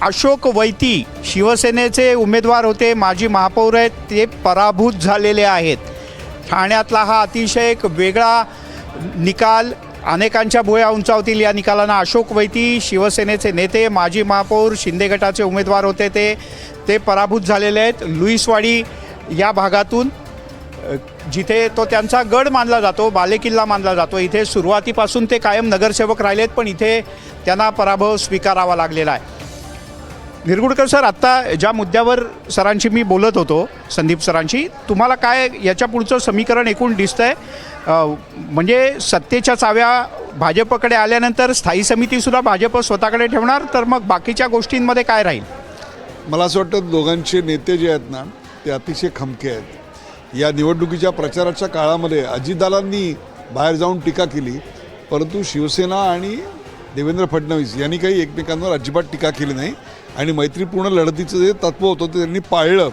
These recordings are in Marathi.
अशोक वैती शिवसेनेचे उमेदवार होते, माजी महापौर आहेत, ते पराभूत झालेले आहेत। ठाण्यातला हा अतिशय एक वेगळा निकाल, अनेकांच्या भुवया उंचावतील या निकालानं। अशोक वैती शिवसेनेचे नेते, माजी महापौर, शिंदे गटाचे उमेदवार होते, ते पराभूत झालेले आहेत। लुईसवाडी या भागातून जिथे तो त्यांचा गड मानला जातो, बालेकिल्ला मानला जातो, इथे सुरुवातीपासून ते कायम नगरसेवक राहिलेत, पण इथे त्यांना पराभव स्वीकारावा लागलेला आहे। निरगुडकर सर, आत्ता ज्या मुद्द्यावर सरांशी मी बोलत होतो, संदीप सरांशी, तुम्हाला काय याच्या पुढचं समीकरण एकूण दिसतंय? म्हणजे सत्तेच्या चाव्या भाजपकडे आल्यानंतर स्थायी समितीसुद्धा भाजप स्वतःकडे ठेवणार, तर मग बाकीच्या गोष्टींमध्ये काय राहील? मला असं वाटतं दोघांचे नेते जे आहेत ना ते अतिशय खमके आहेत। या निवडणुकीच्या प्रचाराच्या काळामध्ये अजितदादांनी बाहेर जाऊन टीका केली, परंतु शिवसेना आणि देवेंद्र फडणवीस यांनी काही एकमेकांवर अजिबात टीका केली नाही आणि मैत्रीपूर्ण लढतीचं जे तत्त्व होतं ते त्यांनी पाळलं।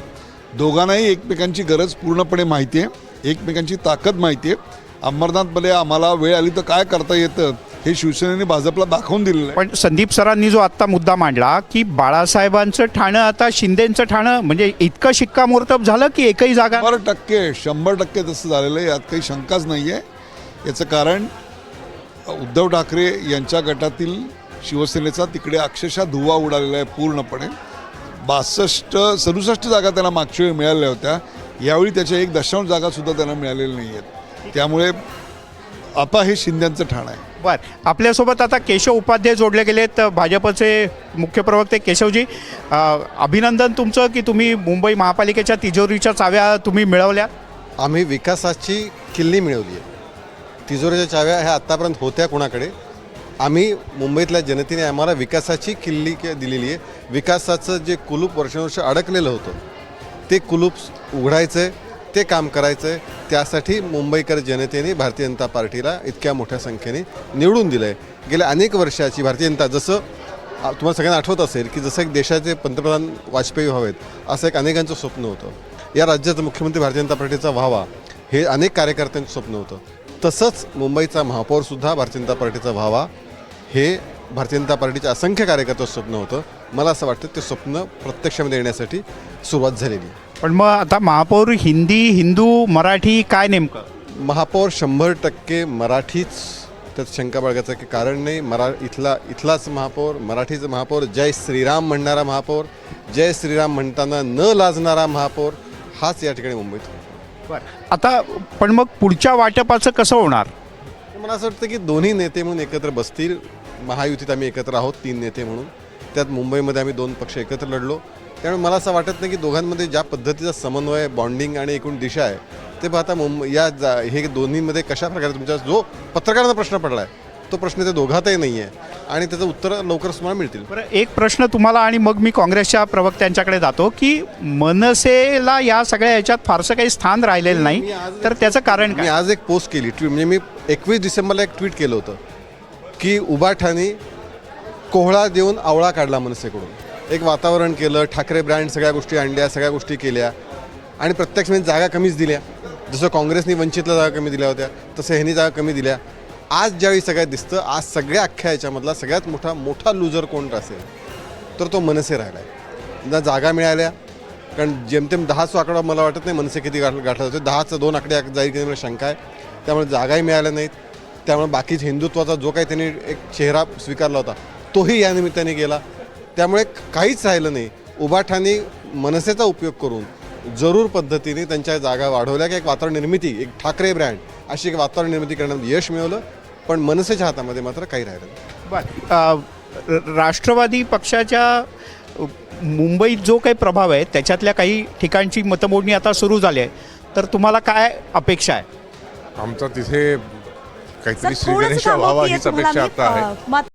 दोघांनाही एकमेकांची गरज पूर्णपणे माहिती आहे, एकमेकांची ताकद माहिती आहे। अमरनाथमध्ये आम्हाला वेळ आली तर काय करता येतं हे शिवसेनेने भाजपला दाखवून दिलेलं आहे। पण संदीप सरांनी जो आत्ता मुद्दा मांडला की बाळासाहेबांचं ठाणं आता शिंदेंचं ठाणं, म्हणजे इतकं शिक्कामोर्तब झालं की एकही जागा 100% तसं झालेलं आहे, यात काही शंकाच नाही आहे। याचं कारण उद्धव ठाकरे यांच्या गटातील शिवसेनेचा तिकडे अक्षरशः धुवा उडालेला आहे पूर्णपणे। 67 जागा त्यांना मागच्या वेळी मिळाल्या होत्या, यावेळी त्याच्या 1 जागासुद्धा त्यांना मिळालेल्या नाही आहेत, त्यामुळे आता हे शिंद्यांचं ठाण आहे। बरं, आपल्यासोबत आता केशव उपाध्याय जोडले गेलेत, भाजपचे मुख्य प्रवक्ते। केशवजी, अभिनंदन तुमचं की तुम्ही मुंबई महापालिकेच्या तिजोरीच्या चाव्या तुम्ही मिळवल्या। आम्ही विकासाची किल्ली मिळवली आहे। तिजोरीच्या चाव्या ह्या आत्तापर्यंत होत्या कोणाकडे? आम्ही मुंबईतल्या जनतेने आम्हाला विकासाची किल्ली दिलेली आहे। विकासाचं जे कुलूप वर्षानुवर्ष अडकलेलं होतं ते कुलूप उघडायचं आहे, ते काम करायचं आहे। त्यासाठी मुंबईकर जनतेने भारतीय जनता पार्टीला इतक्या मोठ्या संख्येने निवडून दिलं आहे। गेल्या अनेक वर्षाची भारतीय जनता, जसं तुम्हाला सगळ्यांना आठवत असेल की जसं एक देशाचे पंतप्रधान वाजपेयी व्हावेत असं एक अनेकांचं स्वप्न होतं, या राज्याचा मुख्यमंत्री भारतीय जनता पार्टीचा व्हावा हे अनेक कार्यकर्त्यांचं स्वप्न होतं। तसंच मुंबईचा महापौरसुद्धा भारतीय जनता पार्टीचा व्हावा हे भारतीय जनता पार्टीच्या असंख्य कार्यकर्त्यांचं स्वप्न होतं। मला असं वाटतं ते स्वप्न प्रत्यक्षामध्ये येण्यासाठी सुरुवात झालेली आहे। पण मग आता महापौर हिंदी, हिंदू, मराठी काय नेमकं? महापौर 100% मराठीच, त्यात शंका बाळगायचं की कारण नाही। इथलाच महापौर, मराठीचं महापौर, जय श्रीराम म्हणणारा महापौर, जय श्रीराम म्हणताना न लाजणारा महापौर, हाच या ठिकाणी मुंबईत। बरं, आता पण मग पुढच्या वाटपाचं कसं होणार? मला असं वाटतं की दोन्ही नेते म्हणून एकत्र बसतील। महायुतीत आम्ही एकत्र आहोत 3 नेते म्हणून, त्यात मुंबईमध्ये आम्ही 2 पक्ष एकत्र लढलो, त्यामुळे मला असं वाटत नाही की दोघांमध्ये ज्या पद्धतीचा समन्वय, बॉन्डिंग आणि एकूण दिशा आहे ते पाहता हे दोन्हीमध्ये कशा प्रकारे तुमचा जो पत्रकारांचा प्रश्न पडला आहे तो प्रश्न ते दोघातही नाही आहे आणि त्याचं उत्तर लवकरच तुम्हाला मिळतील। बरं, एक प्रश्न तुम्हाला आणि मग मी काँग्रेसच्या प्रवक्त्यांच्याकडे जातो की मनसेला या सगळ्या याच्यात फारसं काही स्थान राहिलेलं नाही, तर त्याचं कारण मी काय? आज एक पोस्ट केली, म्हणजे मी 21 डिसेंबरला एक ट्विट केलं होतं की उबाठाने कोहळा देऊन आवळा काढला मनसेकडून, एक वातावरण केलं, ठाकरे ब्रँड सगळ्या गोष्टी आणल्या, सगळ्या गोष्टी केल्या आणि प्रत्यक्षात जागा कमीच दिल्या। जसं काँग्रेसने वंचितला जागा कमी दिल्या होत्या तसं ह्यांनी जागा कमी दिल्या। आज ज्यावेळी सगळ्यात दिसतं, आज सगळ्या अख्ख्या याच्यामधला सगळ्यात मोठा लुजर कोण असेल तर तो मनसे राहिला आहे। ना जागा मिळाल्या, कारण जेमतेम 10चा आकडा मला वाटत नाही मनसे किती गाठत होते, 10चा 2 आकडे जाईल की मला शंका आहे। त्यामुळे जागाही मिळाल्या नाहीत, त्यामुळे बाकीच हिंदुत्वाचा जो काही त्यांनी एक चेहरा स्वीकारला होता तोही या निमित्ताने गेला, त्यामुळे काहीच राहिलं नाही। उबाठाने मनसेचा उपयोग करून जरूर पद्धतीने त्यांच्या जागा वाढवल्या की एक वातावरण निर्मिती, एक ठाकरे ब्रँड अशी एक वातावरण निर्मिती करण्यात यश मिळवलं, पण मनसेच्या हातामध्ये मात्र काही राहिलं नाही। बरं, राष्ट्रवादी पक्षाच्या मुंबईत जो काही प्रभाव आहे त्याच्यातल्या काही ठिकाणची मतमोजणी आता सुरू झाली आहे, तर तुम्हाला काय अपेक्षा आहे? आमचा तिथे काहीतरी श्रीगणेश व्हावा हीच अपेक्षा आता आहे।